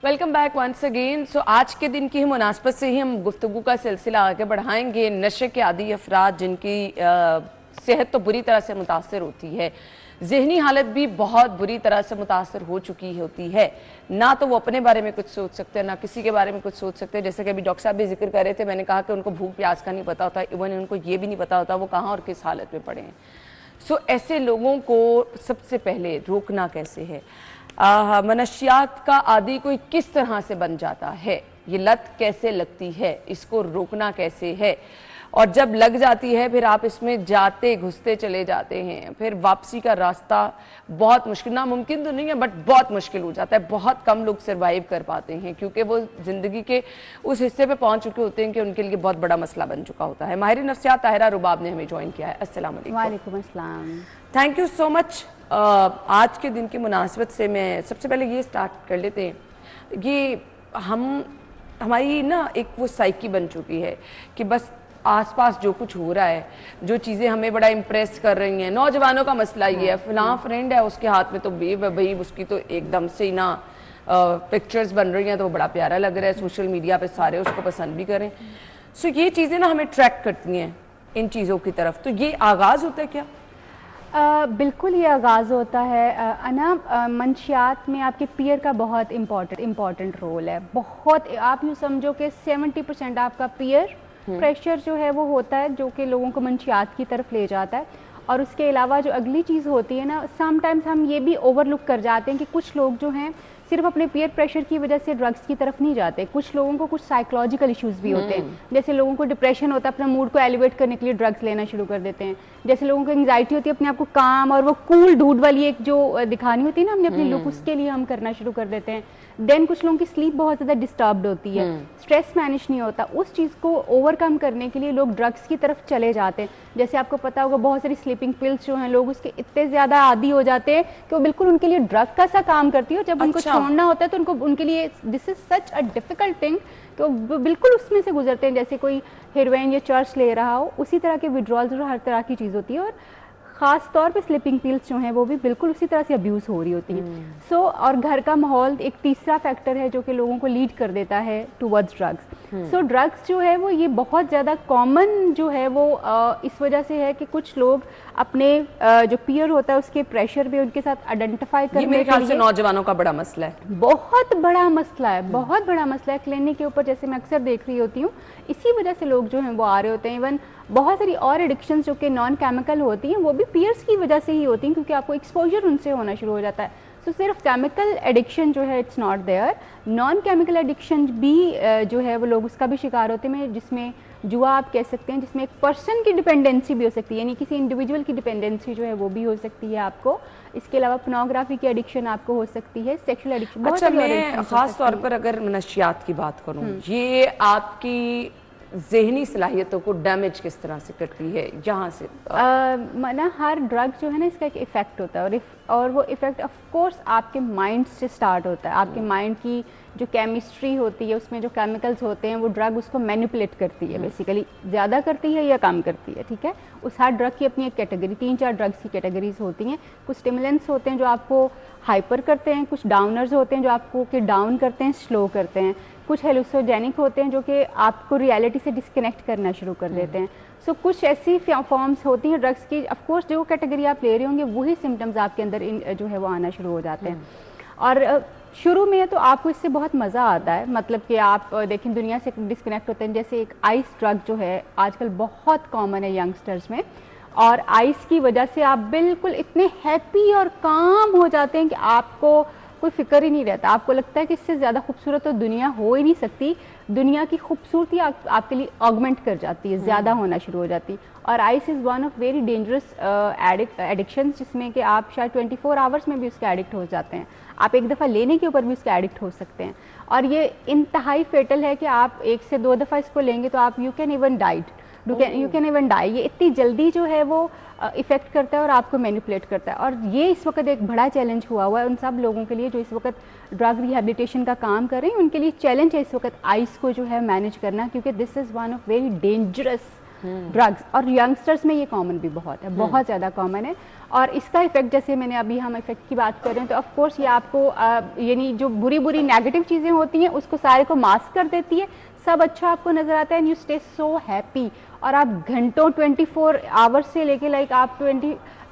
Welcome back once again. So आज के दिन की मुनासबत से ही हम गुफ्तगू का सिलसिला आगे बढ़ाएंगे। नशे के आदी अफराद जिनकी सेहत तो बुरी तरह से मुतासर होती है, जहनी हालत भी बहुत बुरी तरह से मुतासर हो चुकी होती है, ना तो वो अपने बारे में कुछ सोच सकते हैं ना किसी के बारे में कुछ सोच सकते हैं। जैसे कि अभी डॉक्टर साहब भी जिक्र कर रहे थे, मैंने कहा कि उनको भूख प्यास का नहीं पता होता, इवन उनको ये भी नहीं पता होता वो कहाँ और किस हालत में पड़े हैं। सो ऐसे लोगों को सबसे पहले रोकना कैसे है? मनशियात का आदी कोई किस तरह से बन जाता है, ये लत कैसे लगती है, इसको रोकना कैसे है, और जब लग जाती है फिर आप इसमें जाते घुसते चले जाते हैं, फिर वापसी का रास्ता बहुत मुश्किल, नामुमकिन तो नहीं है बट बहुत मुश्किल हो जाता है। बहुत कम लोग सर्वाइव कर पाते हैं क्योंकि वो ज़िंदगी के उस हिस्से पे पहुंच चुके होते हैं कि उनके लिए बहुत बड़ा मसला बन चुका होता है। माहिर नफ्सियात ताहिरा रुबाब ने हमें ज्वाइन किया है। अस्सलाम वालेकुम। अस्सलाम। Thank you so much. आज के दिन की मुनासबत से मैं सबसे पहले ये स्टार्ट कर लेते हैं, ये हमारी ना एक वो साइकी बन चुकी है कि बस आसपास जो कुछ हो रहा है, जो चीज़ें हमें बड़ा इम्प्रेस कर रही हैं, नौजवानों का मसला ये है, फलां फ्रेंड है उसके हाथ में तो भाई उसकी तो एकदम से ही ना पिक्चर्स बन रही हैं तो वो बड़ा प्यारा लग रहा है, सोशल मीडिया पे सारे उसको पसंद भी करें। सो ये चीज़ें ना हमें ट्रैक करती हैं इन चीज़ों की तरफ। तो ये आगाज़ होता है क्या? बिल्कुल ये आगाज़ होता है अना। मंशियात में आपके पीयर का बहुत इम्पॉर्टेंट रोल है। बहुत, आप यूँ समझो कि 70% आपका पीयर प्रेशर जो है वो होता है जो कि लोगों को मंशियात की तरफ ले जाता है। और उसके अलावा जो अगली चीज़ होती है ना, समटाइम्स हम ये भी ओवरलुक कर जाते हैं कि कुछ लोग जो हैं सिर्फ अपने पीयर प्रेशर की वजह से ड्रग्स की तरफ नहीं जाते। कुछ लोगों को कुछ साइकोलॉजिकल इश्यूज़ भी होते हैं, जैसे लोगों को डिप्रेशन होता है, अपना मूड को एलिवेट करने के लिए ड्रग्स लेना शुरू कर देते हैं। जैसे लोगों को एंग्जाइटी होती है, अपने आप को काम और वो कूल डूड वाली एक जो दिखानी होती है ना हमने अपनी लुक, उसके लिए हम करना शुरू कर देते हैं। देन कुछ लोगों की स्लीप बहुत ज़्यादा डिस्टर्ब्ड होती है, स्ट्रेस मैनेज नहीं होता। उस चीज़ को ओवरकम करने के लिए लोग ड्रग्स की तरफ चले जाते हैं। जैसे आपको पता होगा बहुत सारी स्लीपिंग पिल्स जो हैं, लोग उसके इतने ज़्यादा आदी हो जाते हैं कि वो बिल्कुल उनके लिए ड्रग का सा काम करती है। जब उनको छोड़ना होता है तो उनके लिए this is such a difficult thing कि वो बिल्कुल उसमें से गुजरते हैं। जैसे कोई हेरोइन या चर्च ले रहा हो, उसी तरह के विड्रॉल्स जो हर तरह की चीज़ होती है। और ख़ास तौर पे स्लीपिंग पिल्स जो हैं वो भी बिल्कुल उसी तरह से अब्यूज़ हो रही होती हैं। सो और घर का माहौल एक तीसरा फैक्टर है जो कि लोगों को लीड कर देता है टुवर्ड्स ड्रग्स। सो ड्रग्स जो है वो ये बहुत ज़्यादा कॉमन जो है वो इस वजह से है कि कुछ लोग अपने जो पीयर होता है उसके प्रेशर भी उनके साथ आइडेंटिफाई करने मेरे ख्याल से नौजवानों का बड़ा मसला है, बहुत बड़ा मसला है, बहुत बड़ा मसला है। क्लिनिक के ऊपर जैसे मैं अक्सर देख रही होती हूँ, इसी वजह से लोग जो हैं वो आ रहे होते हैं। इवन बहुत सारी और एडिक्शंस जो कि नॉन केमिकल होती हैं वो भी पीयर्स की वजह से ही होती हैं, क्योंकि आपको एक्सपोजर उनसे होना शुरू हो जाता है। सो सिर्फ केमिकल एडिक्शन जो है it's not there, non chemical addiction भी जो है वो लोग उसका भी शिकार होते हैं, जिसमें जुआ आप कह सकते हैं, जिसमें एक पर्सन की डिपेंडेंसी भी हो सकती है, यानी किसी इंडिविजुअल की डिपेंडेंसी जो है वो भी हो सकती है आपको। इसके अलावा पोर्नोग्राफी की एडिक्शन आपको हो सकती है, सेक्सुअल एडिक्शन। अच्छा, मैं खास तौर पर अगर नशियात की बात करूं, ये आपकी ज़हनी सलाहियतों को डैमेज किस तरह से करती है? यहाँ से ना हर ड्रग जो है ना इसका एक इफ़ेक्ट होता है, और वो इफ़ेक्ट ऑफ कोर्स आपके माइंड से स्टार्ट होता है। आपके माइंड की जो केमिस्ट्री होती है, उसमें जो केमिकल्स होते हैं, वो ड्रग उसको मैनिपुलेट करती है, बेसिकली ज़्यादा करती है या कम करती है, ठीक है। उस हर ड्रग की अपनी एक कैटेगरी, 3-4 ड्रग्स की कैटेगरीज होती हैं। कुछ स्टिमुलेंट्स होते हैं जो आपको हाइपर करते हैं, कुछ डाउनर्स होते हैं जो आपको कि डाउन करते हैं, स्लो करते हैं, कुछ हेलुसिनोजेनिक होते हैं जो कि आपको रियलिटी से डिस्कनेक्ट करना शुरू कर देते हैं। सो कुछ ऐसी फॉर्म्स होती हैं ड्रग्स की, ऑफ कोर्स जो कैटेगरी आप ले रहे होंगे वही सिम्टम्स आपके अंदर जो है वो आना शुरू हो जाते हैं। और शुरू में तो आपको इससे बहुत मज़ा आता है, मतलब कि आप देखें दुनिया से डिस्कनेक्ट होते हैं। जैसे एक आइस ड्रग जो है आजकल बहुत कॉमन है यंगस्टर्स में, और आइस की वजह से आप बिल्कुल इतने हैप्पी और काम हो जाते हैं कि आपको कोई फिक्र ही नहीं रहता। आपको लगता है कि इससे ज़्यादा खूबसूरत तो दुनिया हो ही नहीं सकती। दुनिया की खूबसूरती आपके लिए ऑगमेंट कर जाती है, ज़्यादा होना शुरू हो जाती है। और ice is one of very dangerous addictions, जिसमें कि आप शायद 24 आवर्स में भी उसके एडिक्ट हो जाते हैं। आप एक दफ़ा लेने के ऊपर भी उसके एडिक्ट हो सकते हैं। और ये इंतहाई फेटल है कि आप 1 से 2 दफ़ा इसको लेंगे तो आप यू कैन इवन डाई। ये इतनी जल्दी जो है वो इफ़ेक्ट करता है और आपको मैनिपुलेट करता है। और ये इस वक्त एक बड़ा चैलेंज हुआ है उन सब लोगों के लिए जो इस वक्त ड्रग रिहेबिलिटेशन का काम कर रहे हैं। उनके लिए चैलेंज है इस वक्त आइस को जो है मैनेज करना, क्योंकि this is one of very dangerous drugs, और यंगस्टर्स में ये कॉमन भी बहुत है, बहुत ज़्यादा कॉमन है। और इसका इफेक्ट, जैसे मैंने अभी हम इफेक्ट की बात कर रहे हैं, तो ऑफ कोर्स ये आपको यानी जो बुरी बुरी नेगेटिव चीज़ें होती हैं उसको सारे को मास्क कर देती है, सब अच्छा आपको नजर आता है, and you stay so happy. और आप घंटों 24 आवर्स से लेके लाइक आप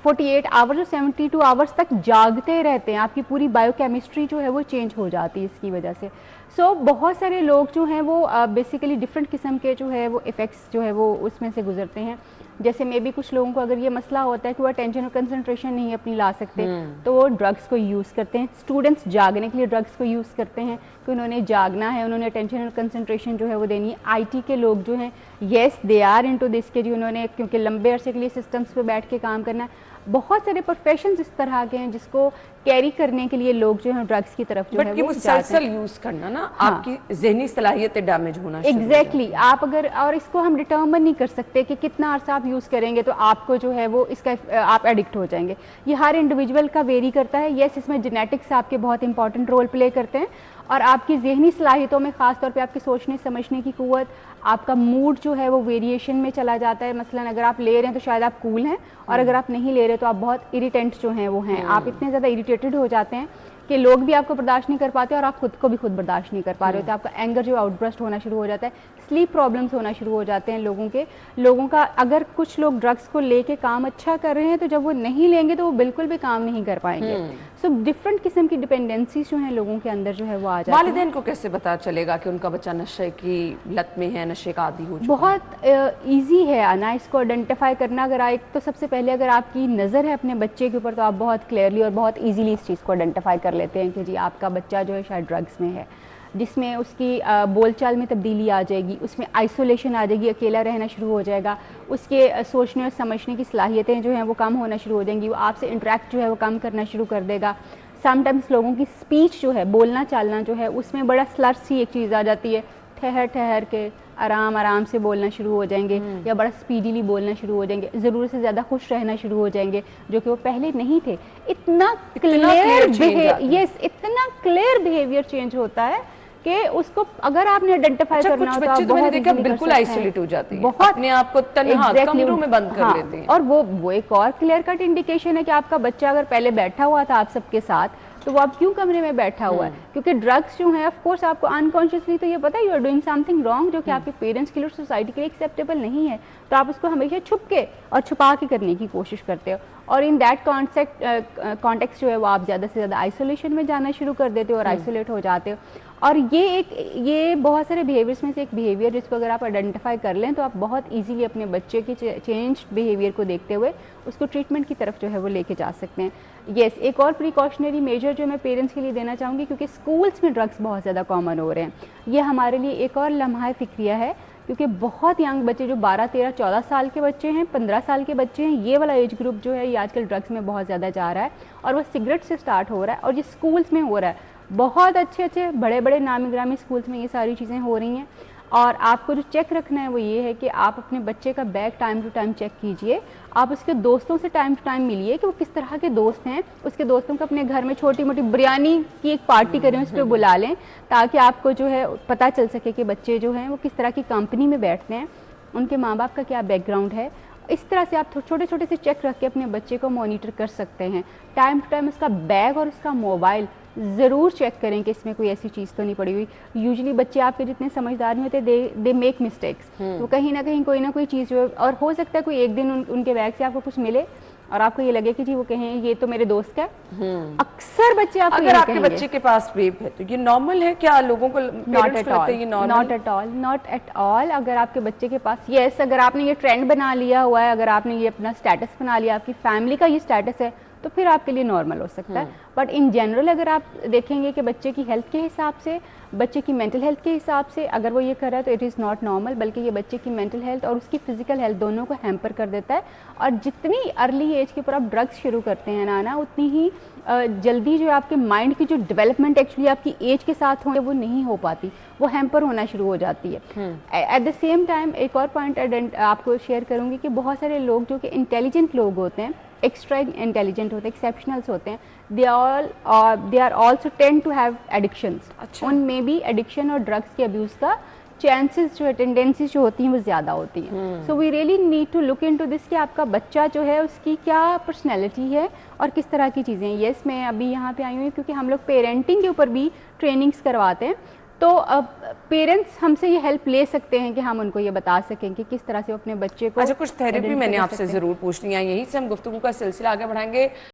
48 आवर्स और 72 आवर्स तक जागते रहते हैं, आपकी पूरी बायोकेमिस्ट्री जो है वो चेंज हो जाती है इसकी वजह से। सो बहुत सारे लोग जो हैं वो बेसिकली डिफरेंट किस्म के जो है वो इफ़ेक्ट्स जो है वो उसमें से गुजरते हैं। जैसे मे बी कुछ लोगों को अगर ये मसला होता है कि वो अटेंशन और कंसंट्रेशन नहीं अपनी ला सकते, तो वो ड्रग्स को यूज़ करते हैं। स्टूडेंट्स जागने के लिए ड्रग्स को यूज़ करते हैं कि उन्होंने जागना है, उन्होंने अटेंशन और कंसंट्रेशन जो है वो देनी है। आईटी के लोग जो हैं, yes they are into this के जी, उन्होंने क्योंकि लंबे अरसे के लिए सिस्टम्स पे बैठ के काम करना है। बहुत सारे प्रोफेशंस इस तरह के हैं जिसको कैरी करने के लिए लोग जो है ड्रग्स की तरफ जो है वो मुसलसल यूज करना ना, हाँ, आपकी ज़हनी सलाहियतें डैमेज होना एग्जैक्टली आप अगर, और इसको हम डिटर्मिन नहीं कर सकते कि कितना अर्सा आप यूज़ करेंगे तो आपको जो है वो इसका आप एडिक्ट हो जाएंगे। ये हर इंडिविजुअल का वेरी करता है। येस, इसमें जेनेटिक्स आपके बहुत इंपॉर्टेंट रोल प्ले करते हैं, और आपकी ज़हनी सलाहियतों में ख़ास तौर पे आपकी सोचने समझने की क़ुव्वत, आपका मूड जो है वो वेरिएशन में चला जाता है। मसलन अगर आप ले रहे हैं तो शायद आप कूल हैं, और अगर आप नहीं ले रहे तो आप बहुत इरिटेंट जो हैं वो हैं। आप इतने ज़्यादा इरिटेटेड हो जाते हैं कि लोग भी आपको बर्दाश्त नहीं कर पाते और आप खुद को भी खुद बर्दाश्त नहीं कर पा रहे होते। आपका एंगर जो आउटब्रस्ट होना शुरू हो जाता है, स्लीप प्रॉब्लम्स होना शुरू हो जाते हैं लोगों का। अगर कुछ लोग ड्रग्स को लेके काम अच्छा कर रहे हैं तो जब वो नहीं लेंगे तो वो बिल्कुल भी काम नहीं कर पाएंगे। सो डिफरेंट किस्म की डिपेंडेंसीज जो हैं लोगों के अंदर जो है वो आ जाती है। वालिदैन को कैसे पता चलेगा कि उनका बच्चा नशे की लत में है, नशे का आदी हो चुका है? बहुत ईजी है आना इसको आइडेंटिफाई करना। अगर एक तो सबसे पहले अगर आपकी नज़र है अपने बच्चे के ऊपर तो आप बहुत क्लियरली और बहुत ईजीली इस चीज़ को आइडेंटिफाई कर लेते हैं कि जी आपका बच्चा जो है शायद ड्रग्स में है, जिसमें उसकी बोलचाल में तब्दीली आ जाएगी, उसमें आइसोलेशन आ जाएगी, अकेला रहना शुरू हो जाएगा, उसके सोचने और समझने की सलाहियतें जो हैं वो कम होना शुरू हो जाएंगी, वो आपसे इंटरेक्ट जो है वो कम करना शुरू कर देगा। समटाइम्स लोगों की स्पीच जो है, बोलना चालना जो है, उसमें बड़ा स्लर्स सी एक चीज़ आ जाती है, ठहर ठहर के आराम आराम से बोलना शुरू हो जाएंगे, या बड़ा स्पीडीली बोलना शुरू हो जाएंगे, ज़रूरत से ज़्यादा खुश रहना शुरू हो जाएंगे, जो कि वो पहले नहीं थे। इतना क्लियर बिहेवियर चेंज होता है कि उसको अगर आपने आइडेंटिफाई करना हो तो आप बहुत देखा बिल्कुल आइसोलेट हो जाती है, बहुत अपने आप को तन्हा कमरों में बंद कर लेते हैं। और वो एक और क्लियर कट इंडिकेशन है कि आपका बच्चा अगर पहले बैठा हुआ था आप सबके साथ, तो वो अब क्यों कमरे में बैठा हुआ है? क्योंकि ड्रग्स जो है ऑफ कोर्स आपको अनकॉन्शियसली तो ये पता है you are doing something wrong, जो कि आपके पेरेंट्स के लिए और सोसाइटी के लिए एक्सेप्टेबल नहीं है, तो आप उसको हमेशा छुप के और छुपा के करने की कोशिश करते हो, और इन दैट कॉन्टेक्स्ट जो है वो आप ज़्यादा से ज़्यादा आइसोलेशन में जाना शुरू कर देते हो और आइसोलेट हो जाते हो। और ये बहुत सारे बिहेवियर्स में से एक बिहेवियर जिसको अगर आप आइडेंटिफाई कर लें तो आप बहुत इजीली अपने बच्चे के चेंज बिहेवियर को देखते हुए उसको ट्रीटमेंट की तरफ जो है वो लेके जा सकते हैं। येस, एक और प्रिकॉशनरी मेजर जो मैं पेरेंट्स के लिए देना चाहूँगी, क्योंकि स्कूल्स में ड्रग्स बहुत ज़्यादा कॉमन हो रहे हैं, ये हमारे लिए एक और लम्हा फिक्रिया है, क्योंकि बहुत यंग बच्चे जो 12, 13, 14 साल के बच्चे हैं, 15 साल के बच्चे हैं, ये वाला एज ग्रुप जो है ये आजकल ड्रग्स में बहुत ज़्यादा जा रहा है, और वो सिगरेट से स्टार्ट हो रहा है और ये स्कूल्स में हो रहा है। बहुत अच्छे बड़े बड़े नामी ग्रामी स्कूल्स में ये सारी चीज़ें हो रही हैं। और आपको जो चेक रखना है वो ये है कि आप अपने बच्चे का bag time to time check कीजिए, आप उसके दोस्तों से टाइम टू टाइम मिलिए कि वो किस तरह के दोस्त हैं, उसके दोस्तों को अपने घर में छोटी मोटी बिरयानी की एक पार्टी करें, उस पर बुला लें, ताकि आपको जो है पता चल सके कि बच्चे जो हैं वो किस तरह की कंपनी में बैठते हैं, उनके माँ बाप का क्या बैकग्राउंड है। इस तरह से आप छोटे छोटे से चेक रख के अपने बच्चे को मॉनिटर कर सकते हैं। टाइम टू टाइम उसका बैग और उसका मोबाइल ज़रूर चेक करें कि इसमें कोई ऐसी चीज़ तो नहीं पड़ी हुई। यूजुअली बच्चे आपके जितने समझदार नहीं होते, दे मेक मिस्टेक्स, वो कहीं ना कहीं कोई ना कोई चीज़ जो है, और हो सकता है कोई एक दिन उनके बैग से आपको कुछ मिले और आपको ये लगे कि जी वो कहें ये तो मेरे दोस्त का। अक्सर बच्चे आपको अगर आपके बच्चे के पास वेप है तो ये नॉर्मल है क्या? लोगों को नॉट एट ऑल। अगर आपके बच्चे के पास, यस, अगर आपने ये ट्रेंड बना लिया हुआ है, अगर आपने ये अपना स्टेटस बना लिया, आपकी फैमिली का ये स्टेटस है, तो फिर आपके लिए नॉर्मल हो सकता है। बट इन जनरल अगर आप देखेंगे कि बच्चे की हेल्थ के हिसाब से, बच्चे की मेंटल हेल्थ के हिसाब से अगर वो ये कर रहा है तो इट इज़ नॉट नॉर्मल, बल्कि ये बच्चे की मेंटल हेल्थ और उसकी फिजिकल हेल्थ दोनों को हैम्पर कर देता है। और जितनी अर्ली एज के ऊपर आप ड्रग्स शुरू करते हैं ना उतनी ही जल्दी जो आपके माइंड की जो डेवलपमेंट एक्चुअली आपकी एज के साथ हो वो नहीं हो पाती, वो हैम्पर होना शुरू हो जाती है। एट द सेम टाइम एक और पॉइंट आपको शेयर करूँगी कि बहुत सारे लोग जो कि इंटेलिजेंट लोग होते हैं, एक्स्ट्रा इंटेलिजेंट होते हैं, एक्सेप्शनल्स होते हैं, they are also tend to have addictions. उनमें भी एडिक्शन और ड्रग्स के अब्यूज़ का चांसेस जो है, टेंडेंसीज जो होती हैं वो ज़्यादा होती हैं। So we really need to look into this कि आपका बच्चा जो है उसकी क्या पर्सनैलिटी है और किस तरह की चीज़ें हैं। येस, मैं अभी यहाँ पे आई हूँ क्योंकि हम लोग पेरेंटिंग के ऊपर भी ट्रेनिंग्स करवाते हैं, तो अब पेरेंट्स हमसे ये हेल्प ले सकते हैं कि हम उनको ये बता सकें कि किस तरह से वो अपने बच्चे को। अच्छा, कुछ थेरेपी मैंने आपसे ज़रूर पूछनी है, यहीं से हम गुफ्तगू का सिलसिला आगे बढ़ाएंगे।